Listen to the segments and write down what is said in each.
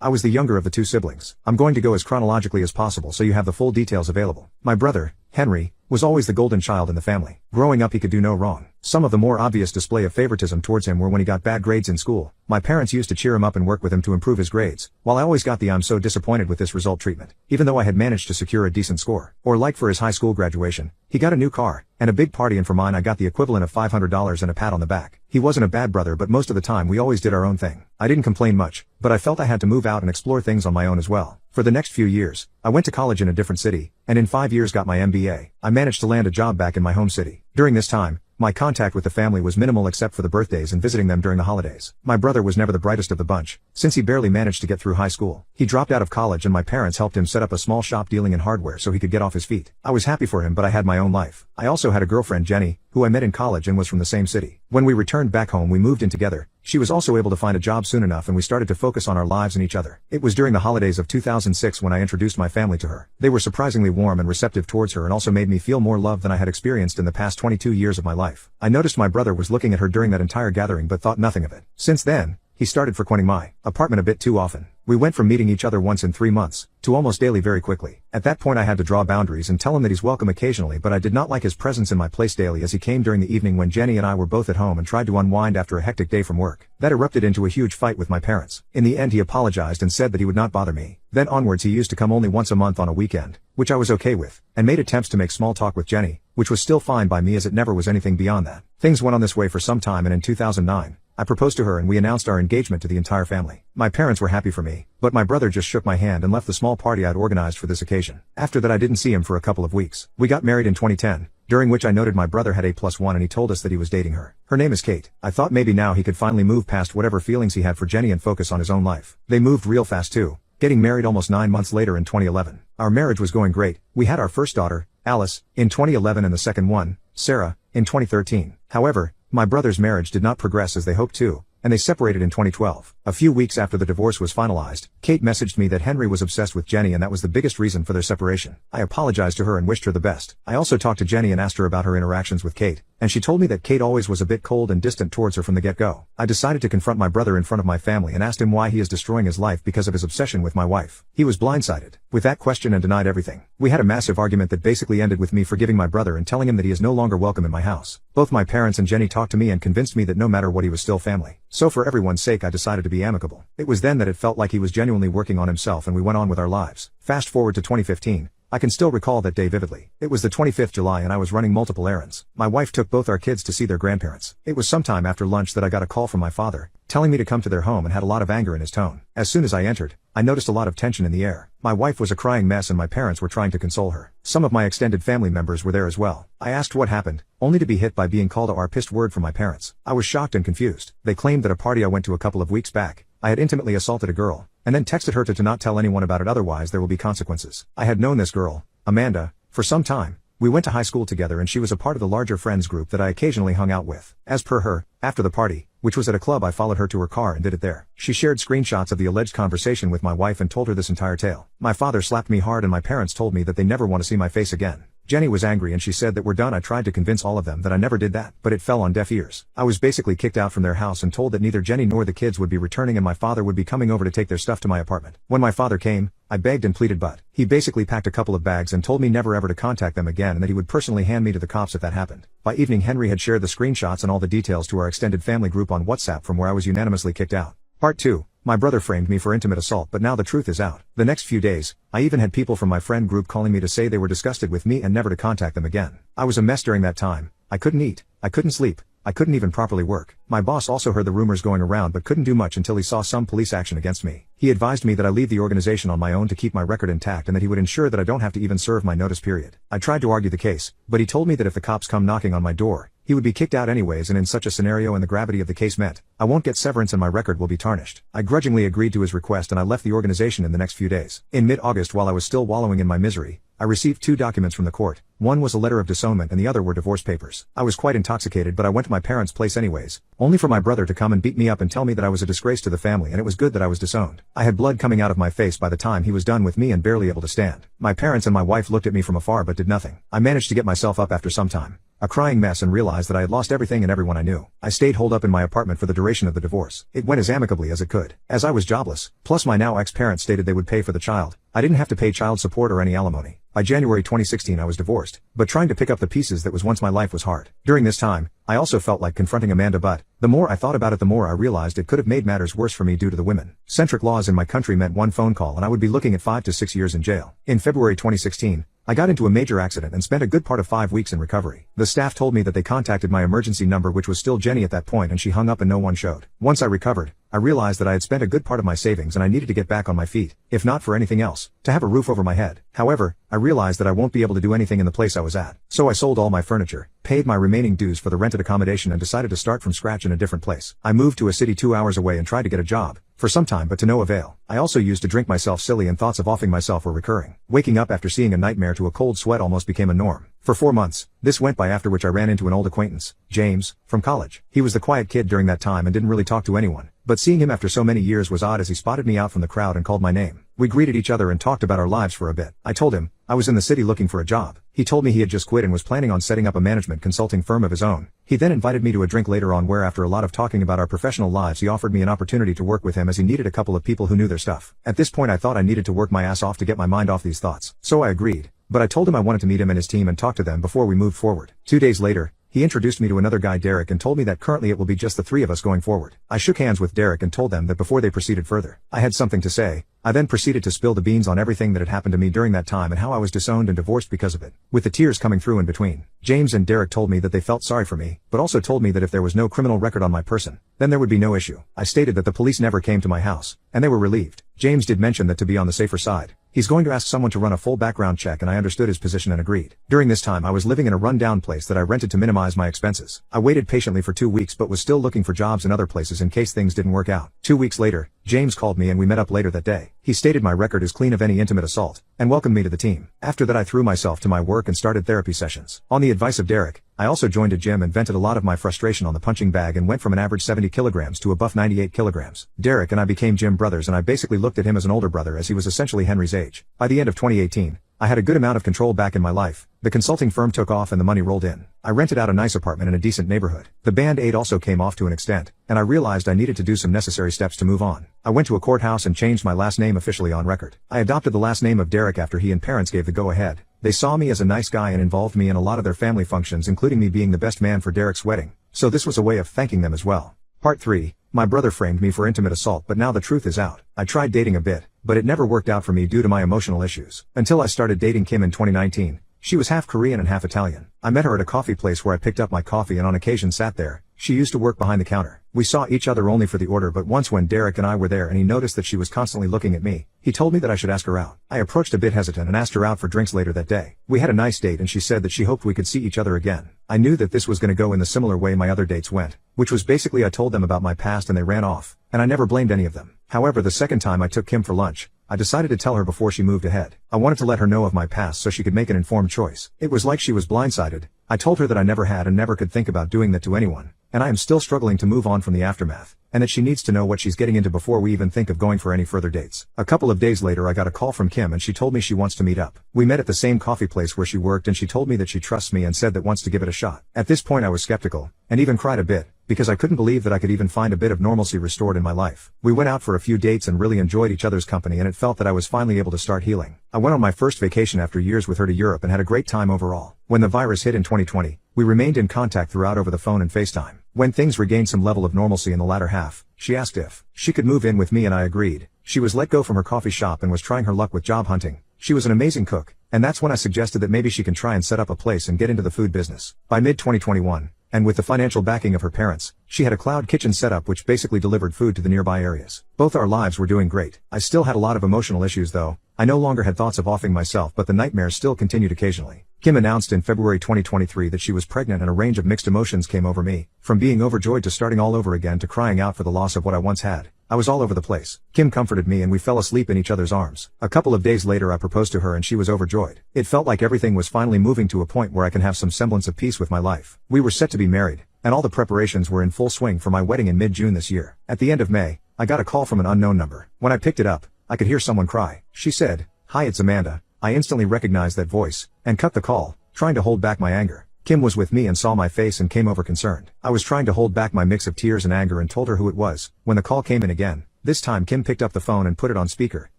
I was the younger of the two siblings. I'm going to go as chronologically as possible so you have the full details available. My brother, Henry, was always the golden child in the family. Growing up he could do no wrong. Some of the more obvious display of favoritism towards him were when he got bad grades in school. My parents used to cheer him up and work with him to improve his grades, while I always got the "I'm so disappointed with this result" treatment, even though I had managed to secure a decent score. Or like for his high school graduation, he got a new car, and a big party, and for mine I got the equivalent of $500 and a pat on the back. He wasn't a bad brother, but most of the time we always did our own thing. I didn't complain much, but I felt I had to move out and explore things on my own as well. For the next few years, I went to college in a different city, and in 5 years got my MBA. I managed to land a job back in my home city. During this time, my contact with the family was minimal except for the birthdays and visiting them during the holidays. My brother was never the brightest of the bunch, since he barely managed to get through high school. He dropped out of college and my parents helped him set up a small shop dealing in hardware so he could get off his feet. I was happy for him, but I had my own life. I also had a girlfriend, Jenny, who I met in college and was from the same city. When we returned back home we moved in together. She was also able to find a job soon enough and we started to focus on our lives and each other. It was during the holidays of 2006 when I introduced my family to her. They were surprisingly warm and receptive towards her and also made me feel more love than I had experienced in the past 22 years of my life. I noticed my brother was looking at her during that entire gathering but thought nothing of it. Since then, he started frequenting my apartment a bit too often. We went from meeting each other once in 3 months, to almost daily very quickly. At that point I had to draw boundaries and tell him that he's welcome occasionally, but I did not like his presence in my place daily, as he came during the evening when Jenny and I were both at home and tried to unwind after a hectic day from work. That erupted into a huge fight with my parents. In the end he apologized and said that he would not bother me. Then onwards he used to come only once a month on a weekend, which I was okay with, and made attempts to make small talk with Jenny, which was still fine by me as it never was anything beyond that. Things went on this way for some time, and in 2009, I proposed to her and we announced our engagement to the entire family. My parents were happy for me, but my brother just shook my hand and left the small party I'd organized for this occasion. After that I didn't see him for a couple of weeks. We got married in 2010, during which I noted my brother had A+1 and he told us that he was dating her. Her name is Kate. I thought maybe now he could finally move past whatever feelings he had for Jenny and focus on his own life. They moved real fast too, getting married almost 9 months later in 2011. Our marriage was going great. We had our first daughter, Alice, in 2011 and the second one, Sarah, in 2013. However, my brother's marriage did not progress as they hoped to, and they separated in 2012. A few weeks after the divorce was finalized, Kate messaged me that Henry was obsessed with Jenny and that was the biggest reason for their separation. I apologized to her and wished her the best. I also talked to Jenny and asked her about her interactions with Kate, and she told me that Kate always was a bit cold and distant towards her from the get-go. I decided to confront my brother in front of my family and asked him why he is destroying his life because of his obsession with my wife. He was blindsided with that question and denied everything. We had a massive argument that basically ended with me forgiving my brother and telling him that he is no longer welcome in my house. Both my parents and Jenny talked to me and convinced me that no matter what he was still family. So for everyone's sake I decided to be amicable. It was then that it felt like he was genuinely working on himself and we went on with our lives. Fast forward to 2015. I can still recall that day vividly. It was the 25th July and I was running multiple errands. My wife took both our kids to see their grandparents. It was sometime after lunch that I got a call from my father, telling me to come to their home, and had a lot of anger in his tone. As soon as I entered, I noticed a lot of tension in the air. My wife was a crying mess and my parents were trying to console her. Some of my extended family members were there as well. I asked what happened, only to be hit by being called a pissed word from my parents. I was shocked and confused. They claimed that a party I went to a couple of weeks back, I had intimately assaulted a girl, and then texted her to not tell anyone about it, otherwise there will be consequences. I had known this girl, Amanda, for some time. We went to high school together and she was a part of the larger friends group that I occasionally hung out with. As per her, after the party, which was at a club, I followed her to her car and did it there. She shared screenshots of the alleged conversation with my wife and told her this entire tale. My father slapped me hard and my parents told me that they never want to see my face again. Jenny was angry and she said that we're done. I tried to convince all of them that I never did that, but it fell on deaf ears. I was basically kicked out from their house and told that neither Jenny nor the kids would be returning and my father would be coming over to take their stuff to my apartment. When my father came, I begged and pleaded, but he basically packed a couple of bags and told me never ever to contact them again and that he would personally hand me to the cops if that happened. By evening Henry had shared the screenshots and all the details to our extended family group on WhatsApp, from where I was unanimously kicked out. Part 2. My brother framed me for intimate assault, but now the truth is out. The next few days, I even had people from my friend group calling me to say they were disgusted with me and never to contact them again. I was a mess during that time. I couldn't eat, I couldn't sleep, I couldn't even properly work. My boss also heard the rumors going around but couldn't do much until he saw some police action against me. He advised me that I leave the organization on my own to keep my record intact and that he would ensure that I don't have to even serve my notice period. I tried to argue the case, but he told me that if the cops come knocking on my door, he would be kicked out anyways, and in such a scenario and the gravity of the case meant I won't get severance and my record will be tarnished. I grudgingly agreed to his request and I left the organization in the next few days. In mid-August, while I was still wallowing in my misery, I received 2 documents from the court. One was a letter of disownment and the other were divorce papers. I was quite intoxicated, but I went to my parents' place anyways, only for my brother to come and beat me up and tell me that I was a disgrace to the family and it was good that I was disowned. I had blood coming out of my face by the time he was done with me and barely able to stand. My parents and my wife looked at me from afar but did nothing. I managed to get myself up after some time, a crying mess, and realized that I had lost everything and everyone I knew. I stayed holed up in my apartment for the duration of the divorce. It went as amicably as it could. As I was jobless, plus my now ex-parents stated they would pay for the child, I didn't have to pay child support or any alimony. By January 2016 I was divorced, but trying to pick up the pieces that was once my life was hard. During this time, I also felt like confronting Amanda, but the more I thought about it, the more I realized it could have made matters worse for me due to the women-centric laws in my country meant one phone call and I would be looking at 5 to 6 years in jail. In February 2016, I got into a major accident and spent a good part of 5 weeks in recovery. The staff told me that they contacted my emergency number, which was still Jenny at that point, and she hung up and no one showed. Once I recovered, I realized that I had spent a good part of my savings and I needed to get back on my feet, if not for anything else, to have a roof over my head. However, I realized that I won't be able to do anything in the place I was at. So I sold all my furniture, paid my remaining dues for the rented accommodation, and decided to start from scratch in a different place. I moved to a city 2 hours away and tried to get a job. For some time, but to no avail. I also used to drink myself silly and thoughts of offing myself were recurring. Waking up after seeing a nightmare to a cold sweat almost became a norm. For 4 months, this went by, after which I ran into an old acquaintance, James, from college. He was the quiet kid during that time and didn't really talk to anyone, but seeing him after so many years was odd as he spotted me out from the crowd and called my name. We greeted each other and talked about our lives for a bit. I told him I was in the city looking for a job. He told me he had just quit and was planning on setting up a management consulting firm of his own. He then invited me to a drink later on, where after a lot of talking about our professional lives he offered me an opportunity to work with him, as he needed a couple of people who knew their stuff. At this point I thought I needed to work my ass off to get my mind off these thoughts. So I agreed, but I told him I wanted to meet him and his team and talk to them before we moved forward. 2 days later, he introduced me to another guy, Derek, and told me that currently it will be just the 3 of us going forward. I shook hands with Derek and told them that before they proceeded further, I had something to say. I then proceeded to spill the beans on everything that had happened to me during that time and how I was disowned and divorced because of it, with the tears coming through in between. James and Derek told me that they felt sorry for me, but also told me that if there was no criminal record on my person, then there would be no issue. I stated that the police never came to my house, and they were relieved. James did mention that to be on the safer side, he's going to ask someone to run a full background check, and I understood his position and agreed. During this time I was living in a run-down place that I rented to minimize my expenses. I waited patiently for 2 weeks but was still looking for jobs in other places in case things didn't work out. 2 weeks later, James called me and we met up later that day. He stated my record is clean of any intimate assault, and welcomed me to the team. After that I threw myself to my work and started therapy sessions. On the advice of Derek, I also joined a gym and vented a lot of my frustration on the punching bag and went from an average 70 kilograms to a buff 98 kilograms. Derek and I became gym brothers, and I basically looked at him as an older brother, as he was essentially Henry's age. By the end of 2018, I had a good amount of control back in my life. The consulting firm took off and the money rolled in. I rented out a nice apartment in a decent neighborhood. The Band-Aid also came off to an extent, and I realized I needed to do some necessary steps to move on. I went to a courthouse and changed my last name officially on record. I adopted the last name of Derek after he and parents gave the go-ahead. They saw me as a nice guy and involved me in a lot of their family functions, including me being the best man for Derek's wedding, so this was a way of thanking them as well. Part 3. My brother framed me for intimate assault, but now the truth is out. I tried dating a bit, but it never worked out for me due to my emotional issues. Until I started dating Kim in 2019. She was half Korean and half Italian. I met her at a coffee place where I picked up my coffee and on occasion sat there. She used to work behind the counter. We saw each other only for the order, but once when Derek and I were there and he noticed that she was constantly looking at me, he told me that I should ask her out. I approached a bit hesitant and asked her out for drinks later that day. We had a nice date and she said that she hoped we could see each other again. I knew that this was going to go in the similar way my other dates went, which was basically I told them about my past and they ran off, and I never blamed any of them. However, the second time I took Kim for lunch, I decided to tell her before she moved ahead. I wanted to let her know of my past so she could make an informed choice. It was like she was blindsided. I told her that I never had and never could think about doing that to anyone, and I am still struggling to move on from the aftermath, and that she needs to know what she's getting into before we even think of going for any further dates. A couple of days later I got a call from Kim and she told me she wants to meet up. We met at the same coffee place where she worked and she told me that she trusts me and said that wants to give it a shot. At this point I was skeptical, and even cried a bit, because I couldn't believe that I could even find a bit of normalcy restored in my life. We went out for a few dates and really enjoyed each other's company, and it felt that I was finally able to start healing. I went on my first vacation after years with her to Europe and had a great time overall. When the virus hit in 2020, we remained in contact throughout over the phone and FaceTime. When things regained some level of normalcy in the latter half, she asked if she could move in with me and I agreed. She was let go from her coffee shop and was trying her luck with job hunting. She was an amazing cook, and that's when I suggested that maybe she can try and set up a place and get into the food business. By mid-2021, and with the financial backing of her parents, she had a cloud kitchen setup which basically delivered food to the nearby areas. Both our lives were doing great. I still had a lot of emotional issues though. I no longer had thoughts of offing myself, but the nightmares still continued occasionally. Kim announced in February 2023 that she was pregnant, and a range of mixed emotions came over me, from being overjoyed to starting all over again to crying out for the loss of what I once had. I was all over the place. Kim comforted me and we fell asleep in each other's arms. A couple of days later I proposed to her and she was overjoyed. It felt like everything was finally moving to a point where I can have some semblance of peace with my life. We were set to be married, and all the preparations were in full swing for my wedding in mid-June this year. At the end of May, I got a call from an unknown number. When I picked it up, I could hear someone cry. She said, "Hi, it's Amanda." I instantly recognized that voice, and cut the call, trying to hold back my anger. Kim was with me and saw my face and came over concerned. I was trying to hold back my mix of tears and anger and told her who it was. When the call came in again, this time Kim picked up the phone and put it on speaker.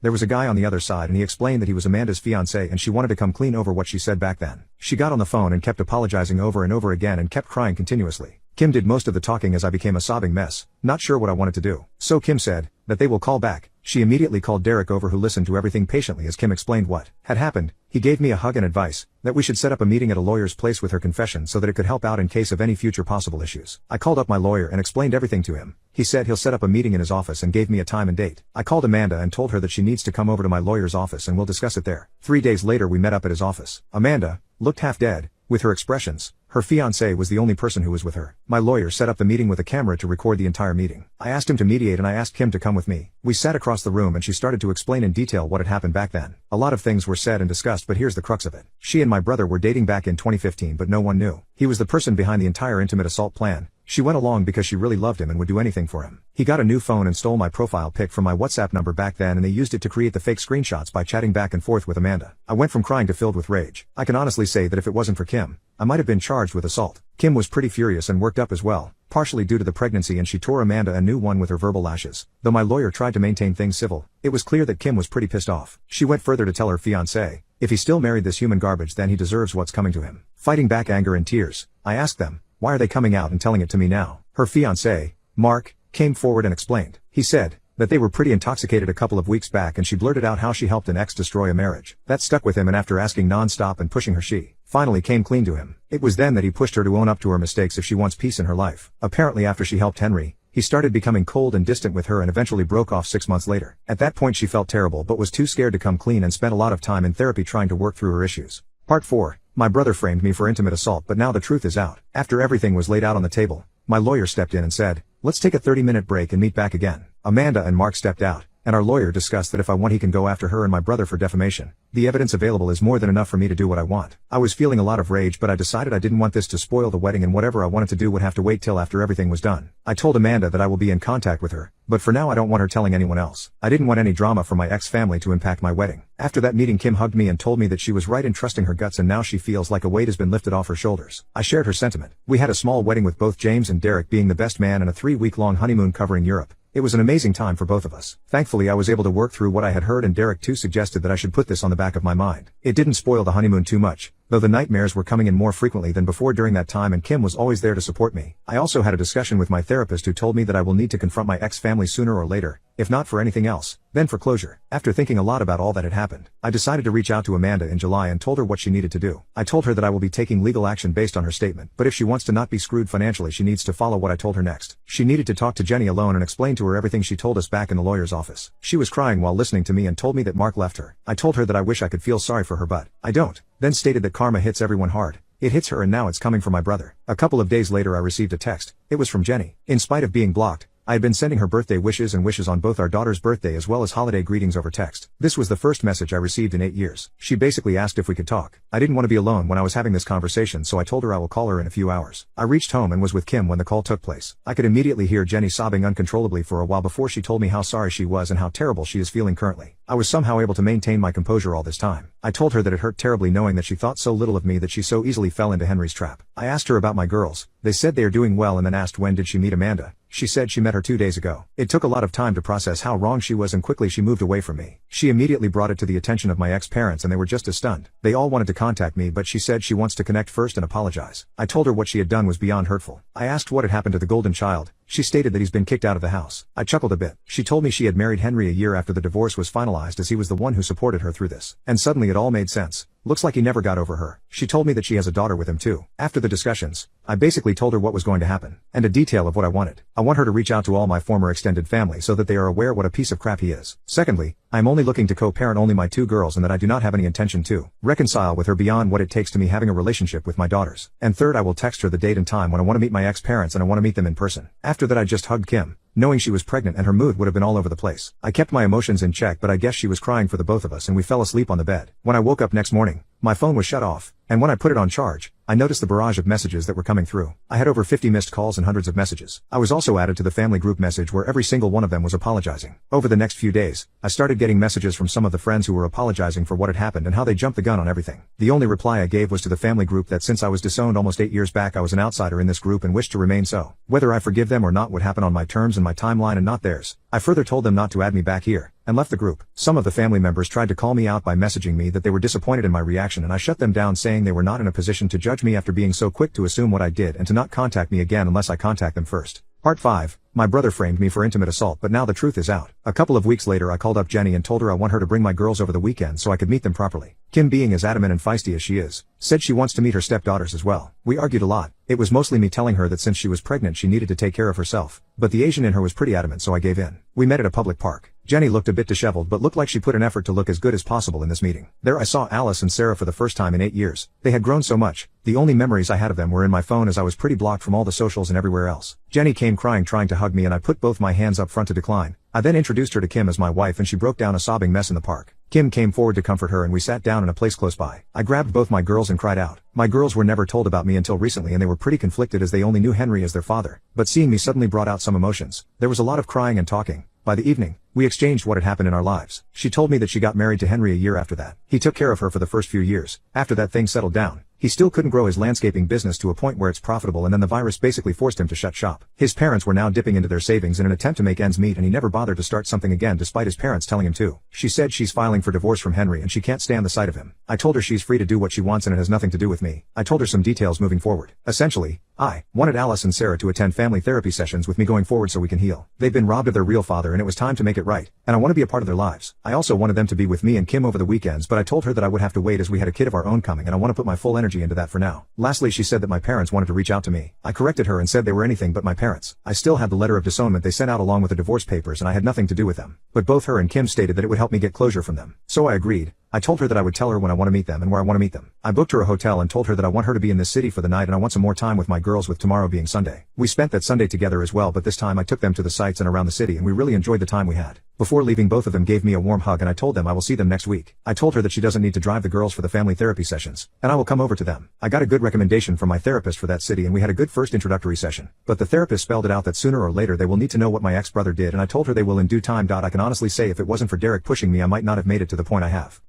There was a guy on the other side and he explained that he was Amanda's fiancé and she wanted to come clean over what she said back then. She got on the phone and kept apologizing over and over again and kept crying continuously. Kim did most of the talking as I became a sobbing mess, not sure what I wanted to do. So Kim said that they will call back. She immediately called Derek over, who listened to everything patiently as Kim explained what had happened. He gave me a hug and advice that we should set up a meeting at a lawyer's place with her confession so that it could help out in case of any future possible issues. I called up my lawyer and explained everything to him. He said he'll set up a meeting in his office and gave me a time and date. I called Amanda and told her that she needs to come over to my lawyer's office and we'll discuss it there. 3 days later we met up at his office. Amanda looked half dead, with her expressions. Her fiancé was the only person who was with her. My lawyer set up the meeting with a camera to record the entire meeting. I asked him to mediate and I asked Kim to come with me. We sat across the room and she started to explain in detail what had happened back then. A lot of things were said and discussed, but here's the crux of it. She and my brother were dating back in 2015, but no one knew. He was the person behind the entire intimate assault plan. She went along because she really loved him and would do anything for him. He got a new phone and stole my profile pic from my WhatsApp number back then, and they used it to create the fake screenshots by chatting back and forth with Amanda. I went from crying to filled with rage. I can honestly say that if it wasn't for Kim, I might have been charged with assault. Kim was pretty furious and worked up as well, partially due to the pregnancy, and she tore Amanda a new one with her verbal lashes. Though my lawyer tried to maintain things civil, it was clear that Kim was pretty pissed off. She went further to tell her fiancé, if he still married this human garbage then he deserves what's coming to him. Fighting back anger and tears, I asked them, why are they coming out and telling it to me now? Her fiancé, Mark, came forward and explained. He said that they were pretty intoxicated a couple of weeks back and she blurted out how she helped an ex destroy a marriage. That stuck with him, and after asking non-stop and pushing her, she finally came clean to him. It was then that he pushed her to own up to her mistakes if she wants peace in her life. Apparently after she helped Henry, he started becoming cold and distant with her and eventually broke off 6 months later. At that point she felt terrible but was too scared to come clean and spent a lot of time in therapy trying to work through her issues. Part 4. My brother framed me for intimate assault, but now the truth is out. After everything was laid out on the table, my lawyer stepped in and said, let's take a 30-minute break and meet back again. Amanda and Mark stepped out, and our lawyer discussed that if I want he can go after her and my brother for defamation. The evidence available is more than enough for me to do what I want. I was feeling a lot of rage, but I decided I didn't want this to spoil the wedding, and whatever I wanted to do would have to wait till after everything was done. I told Amanda that I will be in contact with her, but for now I don't want her telling anyone else. I didn't want any drama from my ex-family to impact my wedding. After that meeting, Kim hugged me and told me that she was right in trusting her guts, and now she feels like a weight has been lifted off her shoulders. I shared her sentiment. We had a small wedding with both James and Derek being the best man and a 3-week-long honeymoon covering Europe. It was an amazing time for both of us. Thankfully I was able to work through what I had heard, and Derek too suggested that I should put this on the back of my mind. It didn't spoil the honeymoon too much, though the nightmares were coming in more frequently than before during that time, and Kim was always there to support me. I also had a discussion with my therapist who told me that I will need to confront my ex-family sooner or later, if not for anything else, then for closure. After thinking a lot about all that had happened, I decided to reach out to Amanda in July and told her what she needed to do. I told her that I will be taking legal action based on her statement, but if she wants to not be screwed financially she needs to follow what I told her next. She needed to talk to Jenny alone and explain to her everything she told us back in the lawyer's office. She was crying while listening to me and told me that Mark left her. I told her that I wish I could feel sorry for her, but I don't. Then stated that karma hits everyone hard. It hits her, and now it's coming for my brother. A couple of days later I received a text. It was from Jenny. In spite of being blocked, I had been sending her birthday wishes and wishes on both our daughter's birthday as well as holiday greetings over text. This was the first message I received in 8 years. She basically asked if we could talk. I didn't want to be alone when I was having this conversation, so I told her I will call her in a few hours. I reached home and was with Kim when the call took place. I could immediately hear Jenny sobbing uncontrollably for a while before she told me how sorry she was and how terrible she is feeling currently. I was somehow able to maintain my composure all this time. I told her that it hurt terribly knowing that she thought so little of me, that she so easily fell into Henry's trap. I asked her about my girls. They said they are doing well, and then asked when did she meet Amanda. She said she met her 2 days ago. It took a lot of time to process how wrong she was, and quickly she moved away from me. She immediately brought it to the attention of my ex-parents and they were just as stunned. They all wanted to contact me, but she said she wants to connect first and apologize. I told her what she had done was beyond hurtful. I asked what had happened to the golden child. She stated that he's been kicked out of the house. I chuckled a bit. She told me she had married Henry a year after the divorce was finalized, as he was the one who supported her through this. And suddenly it all made sense. Looks like he never got over her. She told me that she has a daughter with him too. After the discussions, I basically told her what was going to happen, and a detail of what I wanted. I want her to reach out to all my former extended family so that they are aware what a piece of crap he is. Secondly, I am only looking to co-parent only my 2 girls, and that I do not have any intention to reconcile with her beyond what it takes to me having a relationship with my daughters. And third, I will text her the date and time when I want to meet my ex-parents, and I want to meet them in person. After that I just hugged Kim, knowing she was pregnant and her mood would have been all over the place. I kept my emotions in check, but I guess she was crying for the both of us, and we fell asleep on the bed. When I woke up next morning, my phone was shut off, and when I put it on charge, I noticed the barrage of messages that were coming through. I had over 50 missed calls and hundreds of messages. I was also added to the family group message where every single one of them was apologizing. Over the next few days, I started getting messages from some of the friends who were apologizing for what had happened and how they jumped the gun on everything. The only reply I gave was to the family group that since I was disowned almost 8 years back, I was an outsider in this group and wished to remain so. Whether I forgive them or not would happen on my terms and my timeline and not theirs. I further told them not to add me back here, and left the group. Some of the family members tried to call me out by messaging me that they were disappointed in my reaction, and I shut them down, saying they were not in a position to judge me after being so quick to assume what I did and to not contact me again unless I contact them first. Part 5. My brother framed me for intimate assault, but now the truth is out. A couple of weeks later I called up Jenny and told her I want her to bring my girls over the weekend so I could meet them properly. Kim, being as adamant and feisty as she is, said she wants to meet her stepdaughters as well. We argued a lot. It was mostly me telling her that since she was pregnant she needed to take care of herself, but the Asian in her was pretty adamant, so I gave in. We met at a public park. Jenny looked a bit disheveled but looked like she put an effort to look as good as possible in this meeting. There I saw Alice and Sarah for the first time in 8 years. They had grown so much. The only memories I had of them were in my phone, as I was pretty blocked from all the socials and everywhere else. Jenny came crying, trying to hug me, and I put both my hands up front to decline. I then introduced her to Kim as my wife, and she broke down a sobbing mess in the park. Kim came forward to comfort her and we sat down in a place close by. I grabbed both my girls and cried out. My girls were never told about me until recently and they were pretty conflicted as they only knew Henry as their father, but seeing me suddenly brought out some emotions. There was a lot of crying and talking. By the evening, we exchanged what had happened in our lives. She told me that she got married to Henry a year after that. He took care of her for the first few years. After that, things settled down. He still couldn't grow his landscaping business to a point where it's profitable, and then the virus basically forced him to shut shop. His parents were now dipping into their savings in an attempt to make ends meet, and he never bothered to start something again despite his parents telling him to. She said she's filing for divorce from Henry and she can't stand the sight of him. I told her she's free to do what she wants and it has nothing to do with me. I told her some details moving forward. Essentially, I wanted Alice and Sarah to attend family therapy sessions with me going forward so we can heal. They've been robbed of their real father and it was time to make it right, and I want to be a part of their lives. I also wanted them to be with me and Kim over the weekends, but I told her that I would have to wait as we had a kid of our own coming and I want to put my full energy into that for now. Lastly, she said that my parents wanted to reach out to me. I corrected her and said they were anything but my parents. I still had the letter of disownment they sent out along with the divorce papers and I had nothing to do with them. But both her and Kim stated that it would help me get closure from them. So I agreed. I told her that I would tell her when I want to meet them and where I want to meet them. I booked her a hotel and told her that I want her to be in this city for the night and I want some more time with my girls, with tomorrow being Sunday. We spent that Sunday together as well, but this time I took them to the sights and around the city and we really enjoyed the time we had. Before leaving, both of them gave me a warm hug and I told them I will see them next week. I told her that she doesn't need to drive the girls for the family therapy sessions, and I will come over to them. I got a good recommendation from my therapist for that city and we had a good first introductory session. But the therapist spelled it out that sooner or later they will need to know what my ex-brother did, and I told her they will in due time. I can honestly say if it wasn't for Derek pushing me I might not have made it to the point I have.